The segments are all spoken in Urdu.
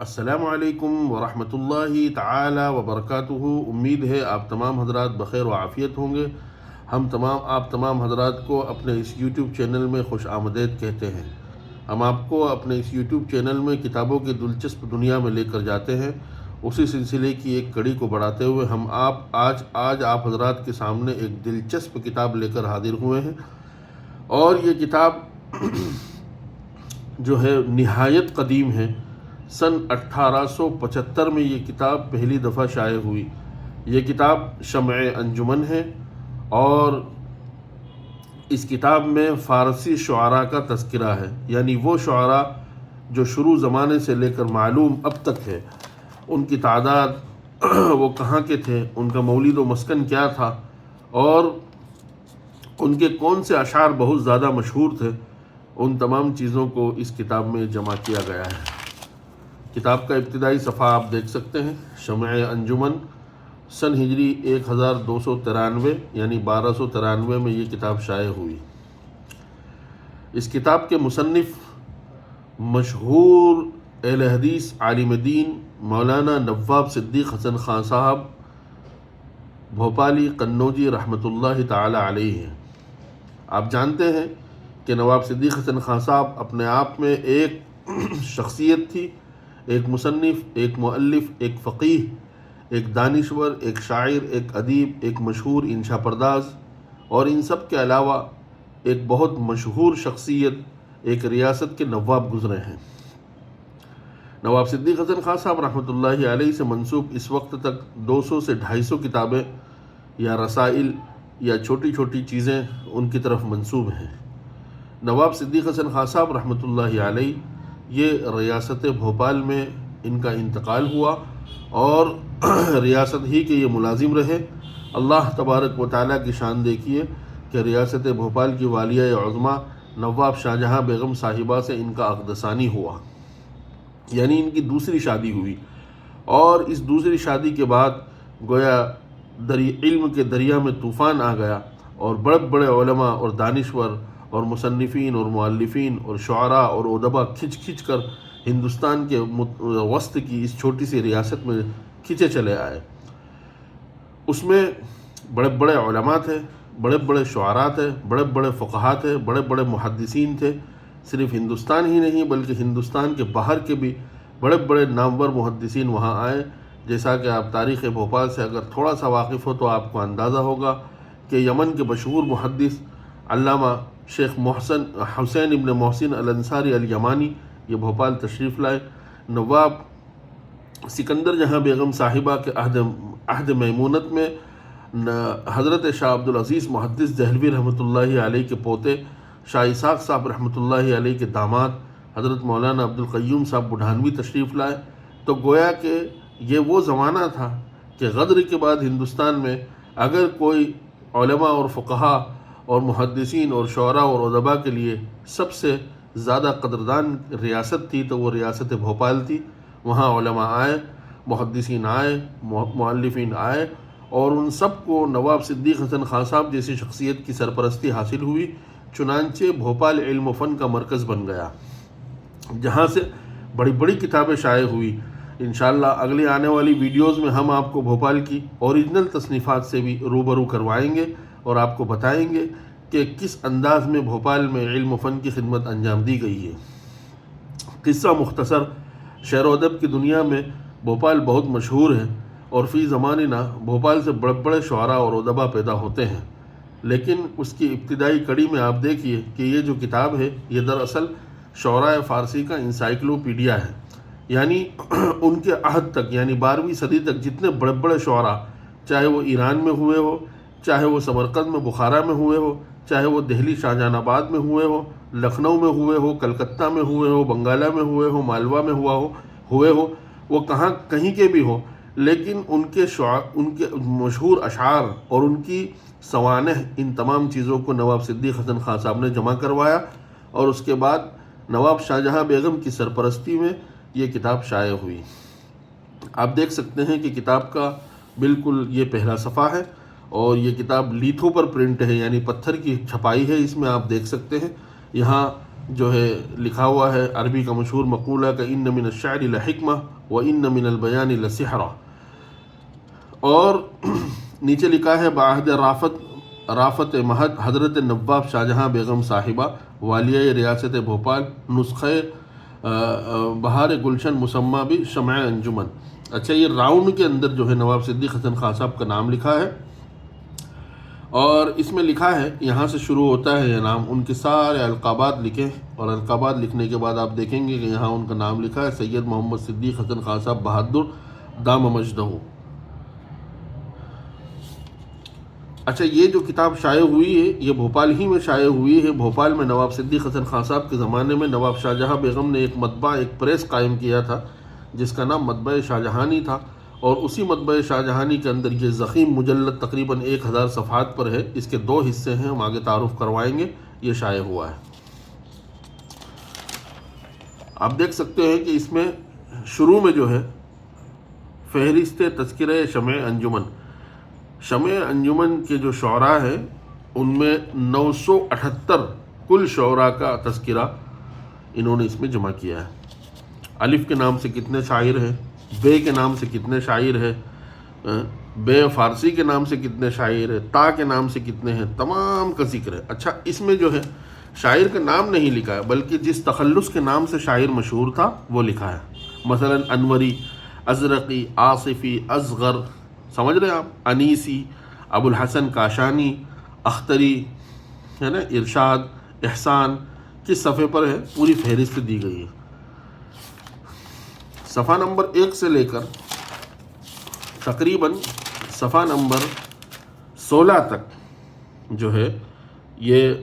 السلام علیکم ورحمۃ اللہ تعالی وبرکاتہ۔ امید ہے آپ تمام حضرات بخیر و عافیت ہوں گے۔ آپ تمام حضرات کو اپنے اس یوٹیوب چینل میں خوش آمدید کہتے ہیں۔ ہم آپ کو اپنے اس یوٹیوب چینل میں کتابوں کی دلچسپ دنیا میں لے کر جاتے ہیں۔ اسی سلسلے کی ایک کڑی کو بڑھاتے ہوئے ہم آج آپ حضرات کے سامنے ایک دلچسپ کتاب لے کر حاضر ہوئے ہیں، اور یہ کتاب جو ہے نہایت قدیم ہے۔ سن 1875 میں یہ کتاب پہلی دفعہ شائع ہوئی۔ یہ کتاب شمع انجمن ہے، اور اس کتاب میں فارسی شعراء کا تذکرہ ہے، یعنی وہ شعراء جو شروع زمانے سے لے کر معلوم اب تک ہے، ان کی تعداد، وہ کہاں کے تھے، ان کا مولد و مسکن کیا تھا، اور ان کے کون سے اشعار بہت زیادہ مشہور تھے، ان تمام چیزوں کو اس کتاب میں جمع کیا گیا ہے۔ کتاب کا ابتدائی صفحہ آپ دیکھ سکتے ہیں۔ شمع انجمن سن ہجری 1293 یعنی 1293 میں یہ کتاب شائع ہوئی۔ اس کتاب کے مصنف مشہور اہل حدیث عالم دین مولانا نواب صدیق حسن خان صاحب بھوپالی قنوجی رحمۃ اللہ تعالی علیہ ہیں۔ آپ جانتے ہیں کہ نواب صدیق حسن خان صاحب اپنے آپ میں ایک شخصیت تھی، ایک مصنف، ایک مؤلف، ایک فقیہ، ایک دانشور، ایک شاعر، ایک ادیب، ایک مشہور انشا پرداز، اور ان سب کے علاوہ ایک بہت مشہور شخصیت، ایک ریاست کے نواب گزرے ہیں۔ نواب صدیق حسن خان صاحب رحمۃ اللہ علیہ سے منسوب اس وقت تک 200 سے 250 کتابیں یا رسائل یا چھوٹی چھوٹی چیزیں ان کی طرف منسوب ہیں۔ نواب صدیق حسن خان صاحب رحمۃ اللہ علیہ یہ ریاست بھوپال میں ان کا انتقال ہوا، اور ریاست ہی کے یہ ملازم رہے۔ اللہ تبارک و تعالیٰ کی شان دیکھیے کہ ریاست بھوپال کی والیہ عظمیٰ نواب شاہ جہاں بیگم صاحبہ سے ان کا عقد ثانی ہوا، یعنی ان کی دوسری شادی ہوئی، اور اس دوسری شادی کے بعد گویا علم کے دریا میں طوفان آ گیا، اور بڑے بڑے علماء اور دانشور اور مصنفین اور مؤلفین اور شعراء اور ادبا کھنچ کر ہندوستان کے وسط کی اس چھوٹی سی ریاست میں کھنچے چلے آئے۔ اس میں بڑے بڑے علماء تھے، بڑے بڑے شعراء تھے، بڑے بڑے فقہاء تھے، بڑے بڑے محدثین تھے۔ صرف ہندوستان ہی نہیں بلکہ ہندوستان کے باہر کے بھی بڑے بڑے نامور محدثین وہاں آئے۔ جیسا کہ آپ تاریخ بھوپال سے اگر تھوڑا سا واقف ہو تو آپ کو اندازہ ہوگا کہ یمن کے مشہور محدث علامہ شیخ حسین ابن محسن الانصاری الیمانی یہ بھوپال تشریف لائے۔ نواب سکندر جہاں بیگم صاحبہ کے عہد میمونت میں حضرت شاہ عبدالعزیز محدث دہلوی رحمۃ اللہ علیہ کے پوتے، شاہ اسحاق صاحب رحمۃ اللہ علیہ کے داماد حضرت مولانا عبدالقیوم صاحب بڑھانوی تشریف لائے۔ تو گویا کہ یہ وہ زمانہ تھا کہ غدر کے بعد ہندوستان میں اگر کوئی علماء اور فقہاء اور محدثین اور شعراء اور ادباء کے لیے سب سے زیادہ قدردان ریاست تھی تو وہ ریاست بھوپال تھی۔ وہاں علماء آئے، محدثین آئے، مؤلفین آئے، اور ان سب کو نواب صدیق حسن خان صاحب جیسی شخصیت کی سرپرستی حاصل ہوئی، چنانچہ بھوپال علم و فن کا مرکز بن گیا، جہاں سے بڑی بڑی کتابیں شائع ہوئی۔ انشاءاللہ اگلی آنے والی ویڈیوز میں ہم آپ کو بھوپال کی اوریجنل تصنیفات سے بھی روبرو کروائیں گے، اور آپ کو بتائیں گے کہ کس انداز میں بھوپال میں علم و فن کی خدمت انجام دی گئی ہے۔ قصہ مختصر، شعر و ادب کی دنیا میں بھوپال بہت مشہور ہے، اور فی زمانہ بھوپال سے بڑے بڑے شعراء اور ادبا پیدا ہوتے ہیں، لیکن اس کی ابتدائی کڑی میں آپ دیکھیے کہ یہ جو کتاب ہے یہ دراصل شعراء فارسی کا انسائکلوپیڈیا ہے، یعنی ان کے عہد تک، یعنی 12ویں صدی تک جتنے بڑے بڑے شعراء، چاہے وہ ایران میں ہوئے ہو، چاہے وہ سمرقند میں بخارا میں ہوئے ہو، چاہے وہ دہلی شاہجہان آباد میں ہوئے ہو، لکھنؤ میں ہوئے ہو، کلکتہ میں ہوئے ہو، بنگالہ میں ہوئے ہو، مالوا میں ہوئے ہو، وہ کہیں کے بھی ہو، لیکن ان کے مشہور اشعار اور ان کی سوانح، ان تمام چیزوں کو نواب صدیق حسن خان صاحب نے جمع کروایا، اور اس کے بعد نواب شاہ جہاں بیگم کی سرپرستی میں یہ کتاب شائع ہوئی۔ آپ دیکھ سکتے ہیں کہ کتاب کا بالکل یہ پہلا صفحہ ہے، اور یہ کتاب لیتھو پر پرنٹ ہے، یعنی پتھر کی چھپائی ہے۔ اس میں آپ دیکھ سکتے ہیں یہاں جو ہے لکھا ہوا ہے عربی کا مشہور مقولہ کہ ان من الشعر لحکمہ و ان من البیان لسحرہ، اور نیچے لکھا ہے بعہد رافت مہد حضرت نواب شاہ جہاں بیگم صاحبہ والیہ ریاست بھوپال، نسخہ بہار گلشن مسمہ بھی شمع انجمن۔ اچھا، یہ راؤنڈ کے اندر جو ہے نواب صدیق حسن خان صاحب کا نام لکھا ہے، اور اس میں لکھا ہے یہاں سے شروع ہوتا ہے یہ نام، ان کے سارے القابات لکھیں، اور القابات لکھنے کے بعد آپ دیکھیں گے کہ یہاں ان کا نام لکھا ہے سید محمد صدیق حسن خان صاحب بہادر دام مجدہ۔ اچھا، یہ جو کتاب شائع ہوئی ہے یہ بھوپال ہی میں شائع ہوئی ہے۔ بھوپال میں نواب صدیق حسن خان صاحب کے زمانے میں نواب شاہ جہاں بیگم نے ایک مطبعہ، ایک پریس قائم کیا تھا جس کا نام مطبعہ شاہ جہانی تھا، اور اسی مطبعہ شاہ جہانی کے اندر یہ ضخیم مجلد تقریباً 1000 صفحات پر ہے۔ اس کے 2 حصے ہیں، ہم آگے تعارف کروائیں گے۔ یہ شائع ہوا ہے۔ آپ دیکھ سکتے ہیں کہ اس میں شروع میں جو ہے فہرست تذکرہ شمع انجمن، شمع انجمن کے جو شعراء ہیں ان میں 978 کل شعراء کا تذکرہ انہوں نے اس میں جمع کیا ہے۔ الف کے نام سے کتنے شاعر ہیں، بے کے نام سے کتنے شاعر ہیں، بے فارسی کے نام سے کتنے شاعر ہیں، تا کے نام سے کتنے ہیں، تمام کا ذکر ہے۔ اچھا، اس میں جو ہے شاعر کا نام نہیں لکھا ہے، بلکہ جس تخلص کے نام سے شاعر مشہور تھا وہ لکھا ہے۔ مثلا انوری، ازرقی، آصفی، اصغر، سمجھ رہے ہیں آپ، انیسی، ابو الحسن کاشانی، اختری، ہے نا، ارشاد، احسان، کس صفحے پر ہے پوری فہرست دی گئی ہے۔ صفحہ نمبر 1 سے لے کر تقریباً صفحہ نمبر 16 تک جو ہے یہ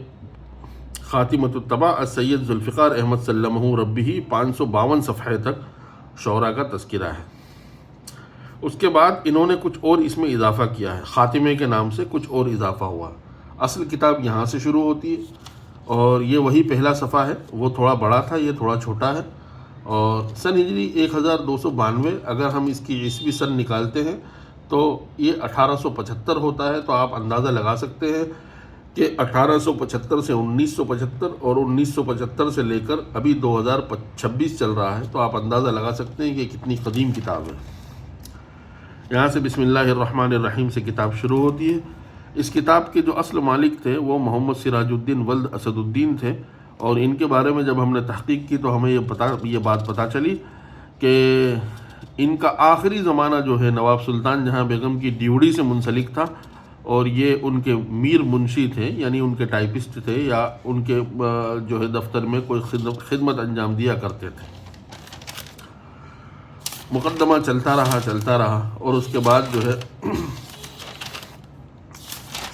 خاتمۃ الطبع السید ذوالفقار احمد سلمہ ربہ 552 صفحے تک شعراء کا تذکرہ ہے۔ اس کے بعد انہوں نے کچھ اور اس میں اضافہ کیا ہے، خاتمے کے نام سے کچھ اور اضافہ ہوا۔ اصل کتاب یہاں سے شروع ہوتی ہے، اور یہ وہی پہلا صفحہ ہے، وہ تھوڑا بڑا تھا، یہ تھوڑا چھوٹا ہے، اور سن ہجری 1292 اگر ہم اس کی عیسوی سن نکالتے ہیں تو یہ 1875 ہوتا ہے۔ تو آپ اندازہ لگا سکتے ہیں کہ 1875 سے 1975 اور 1975 سے لے کر ابھی 2026 چل رہا ہے، تو آپ اندازہ لگا سکتے ہیں کہ کتنی قدیم کتاب ہے۔ یہاں سے بسم اللہ الرحمن الرحیم سے کتاب شروع ہوتی ہے۔ اس کتاب کے جو اصل مالک تھے وہ محمد سراج الدین ولد اسد الدین تھے، اور ان کے بارے میں جب ہم نے تحقیق کی تو ہمیں یہ بات پتہ چلی کہ ان کا آخری زمانہ جو ہے نواب سلطان جہاں بیگم کی ڈیوڑی سے منسلک تھا، اور یہ ان کے میر منشی تھے، یعنی ان کے ٹائپسٹ تھے، یا ان کے جو ہے دفتر میں کوئی خدمت انجام دیا کرتے تھے۔ مقدمہ چلتا رہا، اور اس کے بعد جو ہے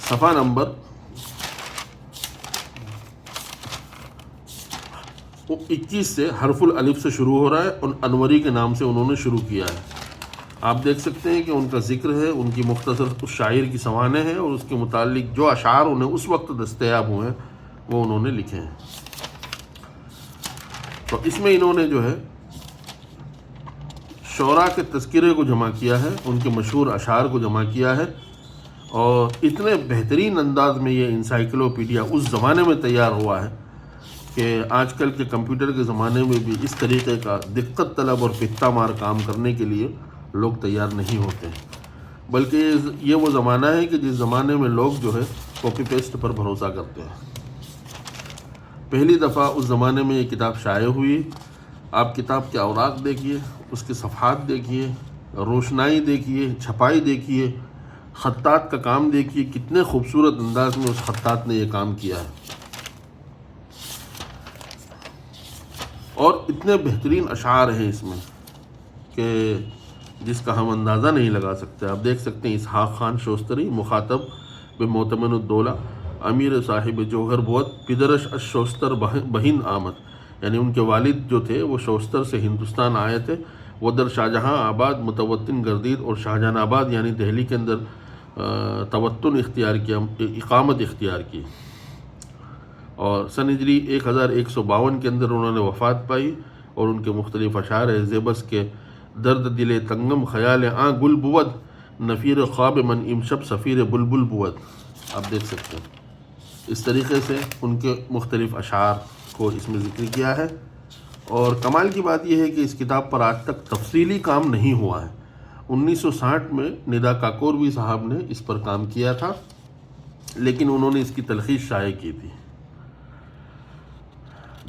صفحہ نمبر 21 سے حرف الالف سے شروع ہو رہا ہے، اور انوری کے نام سے انہوں نے شروع کیا ہے۔ آپ دیکھ سکتے ہیں کہ ان کا ذکر ہے، ان کی مختصر اس شاعر کی سوانح ہے، اور اس کے متعلق جو اشعار انہیں اس وقت دستیاب ہوئے ہیں وہ انہوں نے لکھے ہیں۔ تو اس میں انہوں نے جو ہے شعراء کے تذکرے کو جمع کیا ہے، ان کے مشہور اشعار کو جمع کیا ہے، اور اتنے بہترین انداز میں یہ انسائکلوپیڈیا اس زمانے میں تیار ہوا ہے کہ آج کل کے کمپیوٹر کے زمانے میں بھی اس طریقے کا دقت طلب اور پختہ مار کام کرنے کے لیے لوگ تیار نہیں ہوتے ہیں، بلکہ یہ وہ زمانہ ہے کہ جس زمانے میں لوگ جو ہے کاپی پیسٹ پر بھروسہ کرتے ہیں۔ پہلی دفعہ اس زمانے میں یہ کتاب شائع ہوئی۔ آپ کتاب کے اوراق دیکھیے، اس کے صفحات دیکھیے، روشنائی دیکھیے، چھپائی دیکھیے، خطاط کا کام دیکھیے، کتنے خوبصورت انداز میں اس خطاط نے یہ کام کیا ہے، اور اتنے بہترین اشعار ہیں اس میں کہ جس کا ہم اندازہ نہیں لگا سکتے۔ آپ دیکھ سکتے ہیں اسحاق خان شوستری مخاطب بمعتمن الدولہ امیر صاحب جوہر بود پدرش الشوستر بہن آمد، یعنی ان کے والد جو تھے وہ شوستر سے ہندوستان آئے تھے، وہ در شاہجہاں آباد متوطن گردید، اور شاہجہاں آباد یعنی دہلی کے اندر توطن اختیار کیا، اقامت اختیار کی، اور سن ہجری 1152 کے اندر انہوں نے وفات پائی، اور ان کے مختلف اشعار زیبس کے درد دل تنگم خیال آں گل بود نفیر خواب من امشب سفیر بلبل بود۔ آپ دیکھ سکتے ہیں اس طریقے سے ان کے مختلف اشعار کو اس میں ذکر کیا ہے۔ اور کمال کی بات یہ ہے کہ اس کتاب پر آج تک تفصیلی کام نہیں ہوا ہے۔ 1960 میں ندا کاکوروی صاحب نے اس پر کام کیا تھا، لیکن انہوں نے اس کی تلخیص شائع کی تھی۔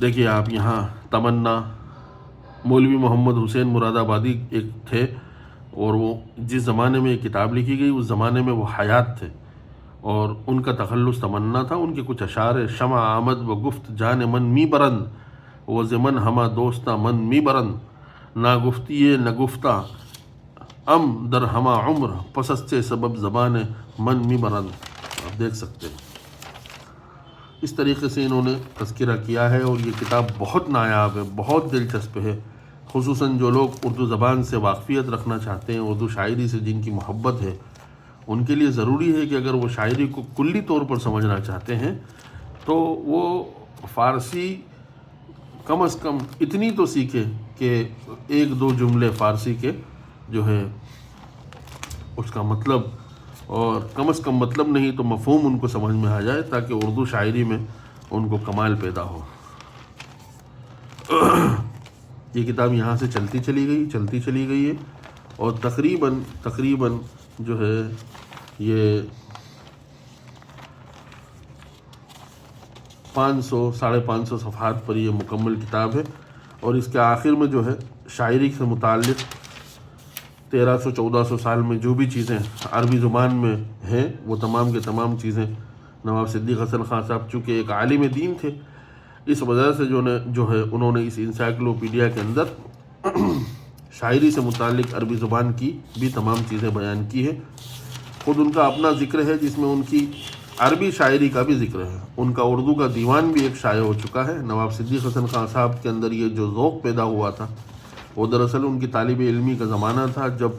دیکھیے آپ یہاں تمنا، مولوی محمد حسین مراد آبادی ایک تھے، اور وہ جس زمانے میں یہ کتاب لکھی گئی اس زمانے میں وہ حیات تھے، اور ان کا تخلص تمنا تھا۔ ان کے کچھ اشعار: شمع آمد و گفت جان من می برند، و زمن ہما دوستہ من می برند، نہ گفتیے نہ گفتہ ام در ہما عمر، پسست سبب زبان من می برند۔ آپ دیکھ سکتے ہیں اس طریقے سے انہوں نے تذکرہ کیا ہے، اور یہ کتاب بہت نایاب ہے، بہت دلچسپ ہے۔ خصوصاً جو لوگ اردو زبان سے واقفیت رکھنا چاہتے ہیں، اردو شاعری سے جن کی محبت ہے، ان کے لیے ضروری ہے کہ اگر وہ شاعری کو کلی طور پر سمجھنا چاہتے ہیں تو وہ فارسی کم از کم اتنی تو سیکھے کہ ایک دو جملے فارسی کے جو ہے اس کا مطلب، اور کم از کم مطلب نہیں تو مفہوم ان کو سمجھ میں آ جائے، تاکہ اردو شاعری میں ان کو کمال پیدا ہو۔ یہ کتاب یہاں سے چلتی چلی گئی ہے، اور تقریباً جو ہے یہ 500-550 صفحات پر یہ مکمل کتاب ہے، اور اس کے آخر میں جو ہے شاعری سے متعلق 1300-1400 سال میں جو بھی چیزیں عربی زبان میں ہیں وہ تمام کے تمام چیزیں نواب صدیق حسن خان صاحب چونکہ ایک عالم دین تھے، اس وجہ سے جو ہے انہوں نے اس انسائکلوپیڈیا کے اندر شاعری سے متعلق عربی زبان کی بھی تمام چیزیں بیان کی ہے۔ خود ان کا اپنا ذکر ہے جس میں ان کی عربی شاعری کا بھی ذکر ہے۔ ان کا اردو کا دیوان بھی ایک شائع ہو چکا ہے۔ نواب صدیق حسن خان صاحب کے اندر یہ جو ذوق پیدا ہوا تھا وہ دراصل ان کی طالب علمی کا زمانہ تھا، جب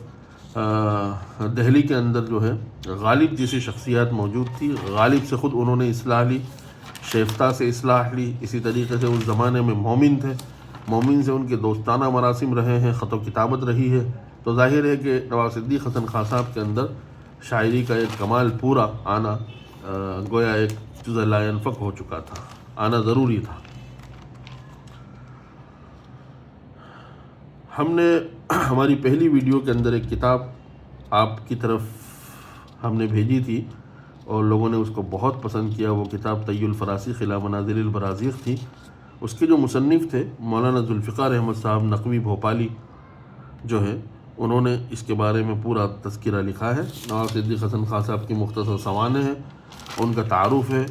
دہلی کے اندر جو ہے غالب جیسی شخصیات موجود تھی۔ غالب سے خود انہوں نے اصلاح لی، شیفتہ سے اصلاح لی، اسی طریقے سے اس زمانے میں مومن تھے، مومن سے ان کے دوستانہ مراسم رہے ہیں، خط و کتابت رہی ہے، تو ظاہر ہے کہ نواب صدیق حسن خان صاحب کے اندر شاعری کا ایک کمال پورا آنا گویا ایک جزء لا ينفک ہو چکا تھا، آنا ضروری تھا۔ ہم نے ہماری پہلی ویڈیو کے اندر ایک کتاب آپ کی طرف ہم نے بھیجی تھی، اور لوگوں نے اس کو بہت پسند کیا۔ وہ کتاب طی الفراسی خلا منازل البرازیق تھی۔ اس کے جو مصنف تھے مولانا ذوالفقار احمد صاحب نقوی بھوپالی جو ہے، انہوں نے اس کے بارے میں پورا تذکرہ لکھا ہے۔ نواب صدیق حسن خان صاحب کی مختصر سوانح ہیں، ان کا تعارف ہے،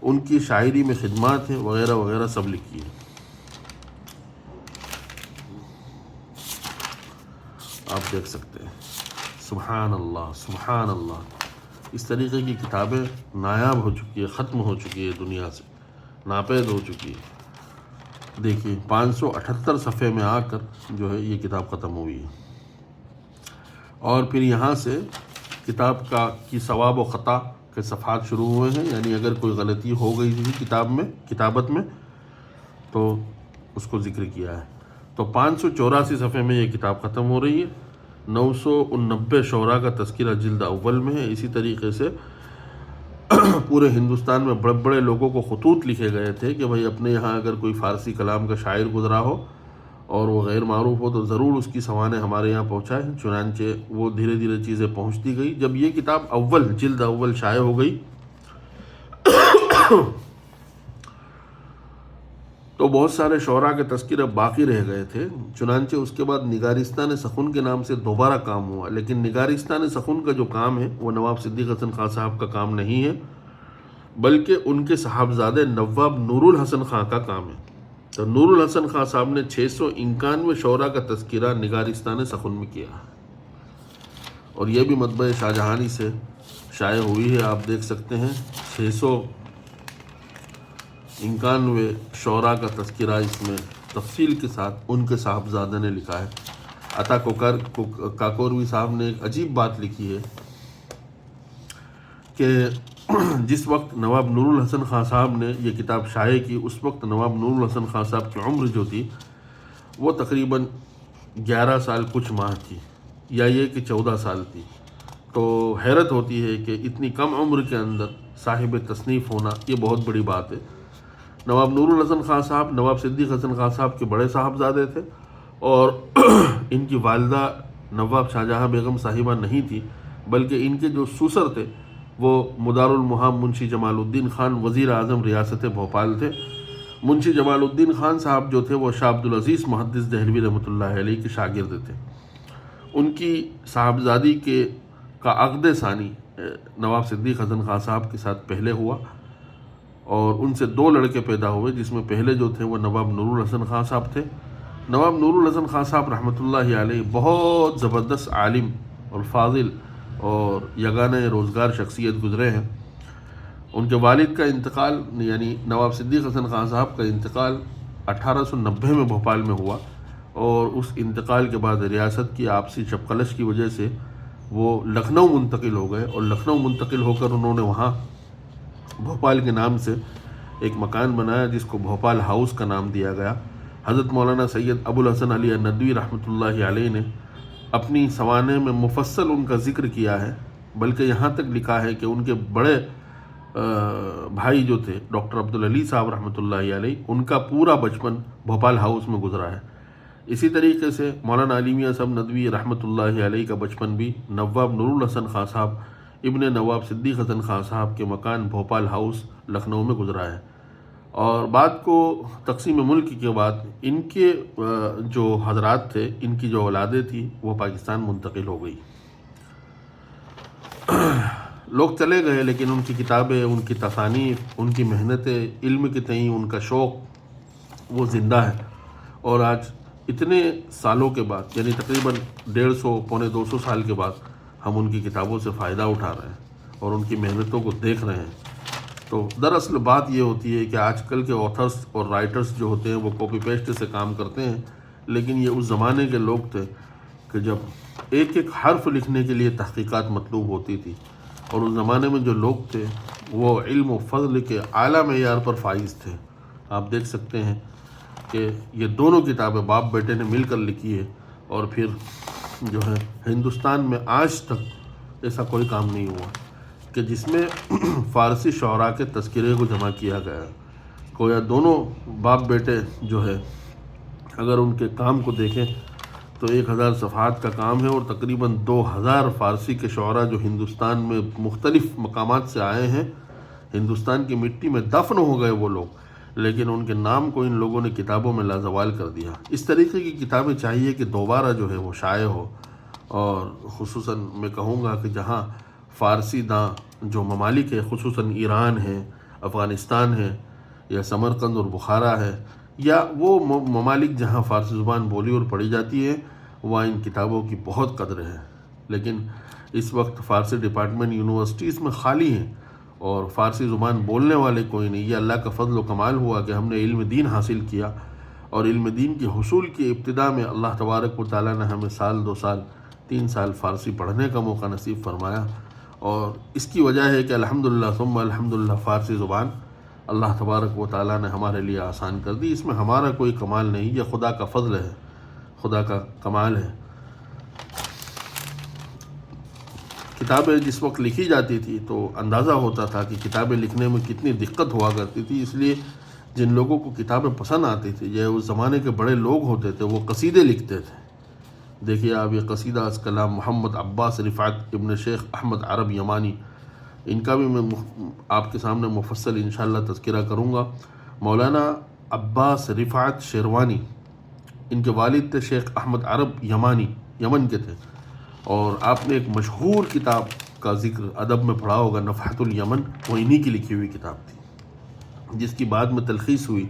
ان کی شاعری میں خدمات ہیں، وغیرہ وغیرہ سب لکھی ہے۔ آپ دیکھ سکتے ہیں، سبحان اللہ سبحان اللہ، اس طریقے کی کتابیں نایاب ہو چکی ہے، ختم ہو چکی ہے، دنیا سے ناپید ہو چکی ہے۔ دیکھیے 578 صفحے میں آ کر جو ہے یہ کتاب ختم ہوئی ہے، اور پھر یہاں سے کتاب کی ثواب و خطا کے صفحات شروع ہوئے ہیں، یعنی اگر کوئی غلطی ہو گئی تھی کتابت میں تو اس کو ذکر کیا ہے۔ تو 584 صفحے میں یہ کتاب ختم ہو رہی ہے۔ 989 شعراء کا تذکرہ جلد اول میں ہے۔ اسی طریقے سے پورے ہندوستان میں بڑے بڑے لوگوں کو خطوط لکھے گئے تھے کہ بھائی اپنے یہاں اگر کوئی فارسی کلام کا شاعر گزرا ہو اور وہ غیر معروف ہو تو ضرور اس کی سوانح ہمارے یہاں پہنچائیں۔ چنانچہ وہ دھیرے دھیرے چیزیں پہنچتی گئی۔ جب یہ کتاب جلد اول شائع ہو گئی تو بہت سارے شعراء کے تذکرے باقی رہ گئے تھے۔ چنانچہ اس کے بعد نگارستان سخن کے نام سے دوبارہ کام ہوا، لیکن نگارستان سخن کا جو کام ہے وہ نواب صدیق حسن خان صاحب کا کام نہیں ہے، بلکہ ان کے صاحبزادے نواب نور الحسن خان کا کام ہے۔ تو نور الحسن خان صاحب نے 691 شعراء کا تذکرہ نگارستان سخن میں کیا ہے، اور یہ بھی مطبع شاہجہانی سے شائع ہوئی ہے۔ آپ دیکھ سکتے ہیں 691 شعراء کا تذکرہ اس میں تفصیل کے ساتھ ان کے صاحبزادے نے لکھا ہے۔ عطا کاکوروی صاحب نے ایک عجیب بات لکھی ہے کہ جس وقت نواب نور الحسن خان صاحب نے یہ کتاب شائع کی، اس وقت نواب نور الحسن خان صاحب کی عمر جو تھی وہ تقریباً 11 سال کچھ ماہ تھی، یا یہ کہ 14 سال تھی۔ تو حیرت ہوتی ہے کہ اتنی کم عمر کے اندر صاحب تصنیف ہونا یہ بہت بڑی بات ہے۔ نواب نور الحسن خان صاحب نواب صدیق حسن خان صاحب کے بڑے صاحبزادے تھے، اور ان کی والدہ نواب شاہجہاں بیگم صاحبہ نہیں تھی، بلکہ ان کے جو سسر تھے وہ مدار المحام منشی جمال الدین خان وزیر اعظم ریاست بھوپال تھے۔ منشی جمال الدین خان صاحب جو تھے وہ شاہ عبد العزیز محدث دہلوی رحمۃ اللہ علیہ کے شاگرد تھے۔ ان کی صاحبزادی کا عقد ثانی نواب صدیق حسن خان صاحب کے ساتھ پہلے ہوا، اور ان سے 2 لڑکے پیدا ہوئے، جس میں پہلے جو تھے وہ نواب نور الحسن خان صاحب تھے۔ نواب نور الحسن خان صاحب رحمۃ اللہ علیہ بہت زبردست عالم اور فاضل اور یگانہ روزگار شخصیت گزرے ہیں۔ ان کے والد کا انتقال یعنی نواب صدیق حسن خان صاحب کا انتقال 1890 میں بھوپال میں ہوا، اور اس انتقال کے بعد ریاست کی آپسی چپقلش کی وجہ سے وہ لکھنؤ منتقل ہو گئے، اور لکھنؤ منتقل ہو کر انہوں نے وہاں بھوپال کے نام سے ایک مکان بنایا جس کو بھوپال ہاؤس کا نام دیا گیا۔ حضرت مولانا سید ابو الحسن علی ندوی رحمۃ اللہ علیہ نے اپنی سوانح میں مفصل ان کا ذکر کیا ہے، بلکہ یہاں تک لکھا ہے کہ ان کے بڑے بھائی جو تھے ڈاکٹر عبدالعلی صاحب رحمۃ اللہ علیہ، ان کا پورا بچپن بھوپال ہاؤس میں گزرا ہے۔ اسی طریقے سے مولانا علی میاں صاحب ندوی رحمۃ اللہ علیہ کا بچپن بھی نواب نور الحسن خان صاحب ابن نواب صدیق حسن خان صاحب کے مکان بھوپال ہاؤس لکھنؤ میں گزرا ہے، اور بعد کو تقسیم ملک کے بعد ان کے جو حضرات تھے، ان کی جو اولادیں تھیں وہ پاکستان منتقل ہو گئی۔ لوگ چلے گئے، لیکن ان کی کتابیں، ان کی تصانیف، ان کی محنتیں، علم کے تئیں ان کا شوق وہ زندہ ہے، اور آج اتنے سالوں کے بعد یعنی تقریباً 150 پونے 200 سال کے بعد ہم ان کی کتابوں سے فائدہ اٹھا رہے ہیں اور ان کی محنتوں کو دیکھ رہے ہیں۔ تو دراصل بات یہ ہوتی ہے کہ آج کل کے آتھرس اور رائٹرز جو ہوتے ہیں وہ کاپی پیسٹ سے کام کرتے ہیں، لیکن یہ اس زمانے کے لوگ تھے کہ جب ایک ایک حرف لکھنے کے لیے تحقیقات مطلوب ہوتی تھی، اور اس زمانے میں جو لوگ تھے وہ علم و فضل کے اعلیٰ معیار پر فائز تھے۔ آپ دیکھ سکتے ہیں کہ یہ دونوں کتابیں باپ بیٹے نے مل کر لکھی ہے، اور پھر جو ہے ہندوستان میں آج تک ایسا کوئی کام نہیں ہوا کہ جس میں فارسی شعراء کے تذکرے کو جمع کیا گیا۔ گویا دونوں باپ بیٹے جو ہے اگر ان کے کام کو دیکھیں تو 1000 صفحات کا کام ہے، اور تقریباً 2000 فارسی کے شعراء جو ہندوستان میں مختلف مقامات سے آئے ہیں، ہندوستان کی مٹی میں دفن ہو گئے وہ لوگ، لیکن ان کے نام کو ان لوگوں نے کتابوں میں لازوال کر دیا۔ اس طریقے کی کتابیں چاہیے کہ دوبارہ جو ہے وہ شائع ہو، اور خصوصاً میں کہوں گا کہ جہاں فارسی داں جو ممالک ہے، خصوصاً ایران ہے، افغانستان ہے، یا سمرقند اور بخارا ہے، یا وہ ممالک جہاں فارسی زبان بولی اور پڑھی جاتی ہے، وہاں ان کتابوں کی بہت قدر ہے۔ لیکن اس وقت فارسی ڈپارٹمنٹ یونیورسٹیز میں خالی ہیں، اور فارسی زبان بولنے والے کوئی نہیں۔ یہ اللہ کا فضل و کمال ہوا کہ ہم نے علم دین حاصل کیا، اور علم دین کے حصول کی ابتدا میں اللہ تبارک و تعالیٰ نے ہمیں 1 2 سال 3 سال فارسی پڑھنے کا موقع نصیب فرمایا، اور اس کی وجہ ہے کہ الحمدللہ ثم الحمدللہ فارسی زبان اللہ تبارک و تعالیٰ نے ہمارے لیے آسان کر دی۔ اس میں ہمارا کوئی کمال نہیں، یہ خدا کا فضل ہے، خدا کا کمال ہے۔ کتابیں جس وقت لکھی جاتی تھی تو اندازہ ہوتا تھا کہ کتابیں لکھنے میں کتنی دقت ہوا کرتی تھی، اس لیے جن لوگوں کو کتابیں پسند آتی تھی، یہ اس زمانے کے بڑے لوگ ہوتے تھے، وہ قصیدے لکھتے تھے۔ دیکھیے آپ یہ قصیدہ از کلام محمد عباس رفعت ابن شیخ احمد عرب یمانی، ان کا بھی میں آپ کے سامنے مفصل انشاءاللہ تذکرہ کروں گا۔ مولانا عباس رفعت شیروانی، ان کے والد تھے شیخ احمد عرب یمانی، یمن کے تھے، اور آپ نے ایک مشہور کتاب کا ذکر ادب میں پڑھا ہوگا، نفحۃ الیمن، وہ انہی کی لکھی ہوئی کتاب تھی، جس کی بعد میں تلخیص ہوئی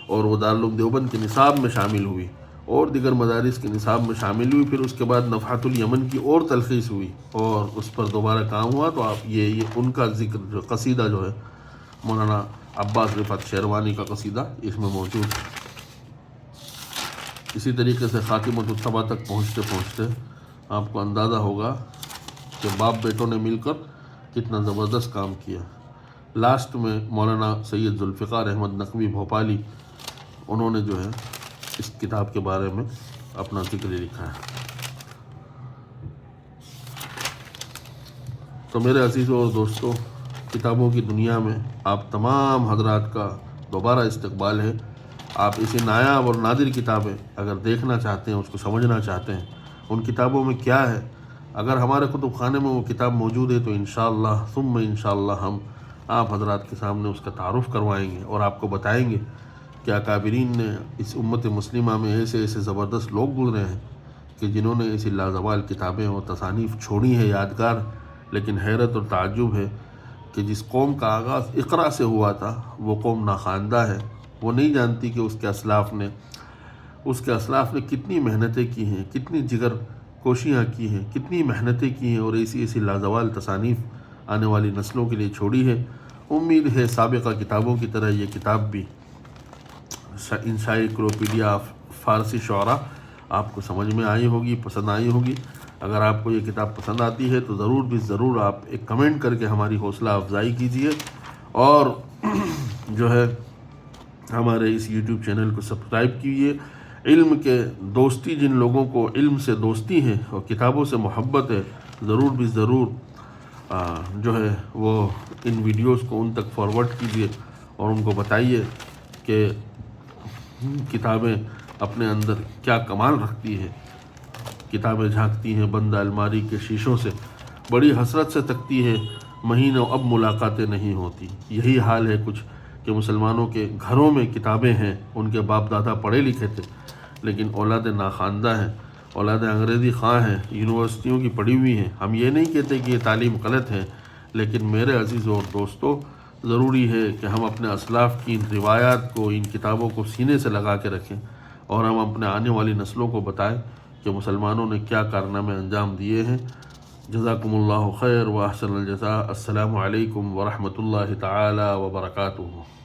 اور وہ دارالعلوم دیوبند کے نصاب میں شامل ہوئی اور دیگر مدارس کے نصاب میں شامل ہوئی۔ پھر اس کے بعد نفحۃ الیمن کی اور تلخیص ہوئی اور اس پر دوبارہ کام ہوا، تو آپ یہ ان کا ذکر جو قصیدہ جو ہے مولانا عباس رفعت شیروانی کا قصیدہ اس میں موجود ہے۔ اسی طریقے سے خاتمۃ الصبا تک پہنچتے پہنچتے آپ کو اندازہ ہوگا کہ باپ بیٹوں نے مل کر کتنا زبردست کام کیا۔ لاسٹ میں مولانا سید ذوالفقار احمد نقوی بھوپالی، انہوں نے جو ہے اس کتاب کے بارے میں اپنا ذکر لکھا ہے۔ تو میرے عزیزوں اور دوستوں، کتابوں کی دنیا میں آپ تمام حضرات کا دوبارہ استقبال ہے۔ آپ اسے نایاب اور نادر کتابیں اگر دیکھنا چاہتے ہیں، اس کو سمجھنا چاہتے ہیں ان کتابوں میں کیا ہے، اگر ہمارے کتب خانے میں وہ کتاب موجود ہے تو انشاءاللہ ثم انشاءاللہ ہم آپ حضرات کے سامنے اس کا تعارف کروائیں گے اور آپ کو بتائیں گے کہ اکابرین نے اس امت مسلمہ میں ایسے ایسے زبردست لوگ گزرے ہیں کہ جنہوں نے ایسی لازوال کتابیں اور تصانیف چھوڑی ہیں یادگار۔ لیکن حیرت اور تعجب ہے کہ جس قوم کا آغاز اقرا سے ہوا تھا وہ قوم ناخواندہ ہے، وہ نہیں جانتی کہ اس کے اسلاف نے کتنی محنتیں کی ہیں، کتنی جگر کوشیاں کی ہیں، کتنی محنتیں کی ہیں اور ایسی ایسی لازوال تصانیف آنے والی نسلوں کے لیے چھوڑی ہے۔ امید ہے سابقہ کتابوں کی طرح یہ کتاب بھی انسائکلوپیڈیا آف فارسی شعراء آپ کو سمجھ میں آئی ہوگی، پسند آئی ہوگی۔ اگر آپ کو یہ کتاب پسند آتی ہے تو ضرور بھی ضرور آپ ایک کمنٹ کر کے ہماری حوصلہ افزائی کیجئے اور جو ہے ہمارے اس یوٹیوب چینل کو سبسکرائب کیجئے۔ علم کے دوستی، جن لوگوں کو علم سے دوستی ہے اور کتابوں سے محبت ہے، ضرور بھی ضرور جو ہے وہ ان ویڈیوز کو ان تک فارورڈ کیجئے اور ان کو بتائیے کہ کتابیں اپنے اندر کیا کمال رکھتی ہے۔ کتابیں جھانکتی ہیں بند الماری کے شیشوں سے، بڑی حسرت سے تکتی ہے مہینوں اب ملاقاتیں نہیں ہوتی۔ یہی حال ہے کچھ کہ مسلمانوں کے گھروں میں کتابیں ہیں، ان کے باپ دادا پڑھے لکھے تھے لیکن اولاد ناخواندہ ہیں، اولاد انگریزی خواں ہیں، یونیورسٹیوں کی پڑھی ہوئی ہیں۔ ہم یہ نہیں کہتے کہ یہ تعلیم غلط ہے، لیکن میرے عزیزوں اور دوستوں، ضروری ہے کہ ہم اپنے اسلاف کی ان روایات کو، ان کتابوں کو سینے سے لگا کے رکھیں اور ہم اپنے آنے والی نسلوں کو بتائیں کہ مسلمانوں نے کیا کارنامے انجام دیے ہیں۔ جزاکم اللہ خیر و احسن الجزاء۔ السلام علیکم ورحمۃ اللہ تعالی وبرکاتہ۔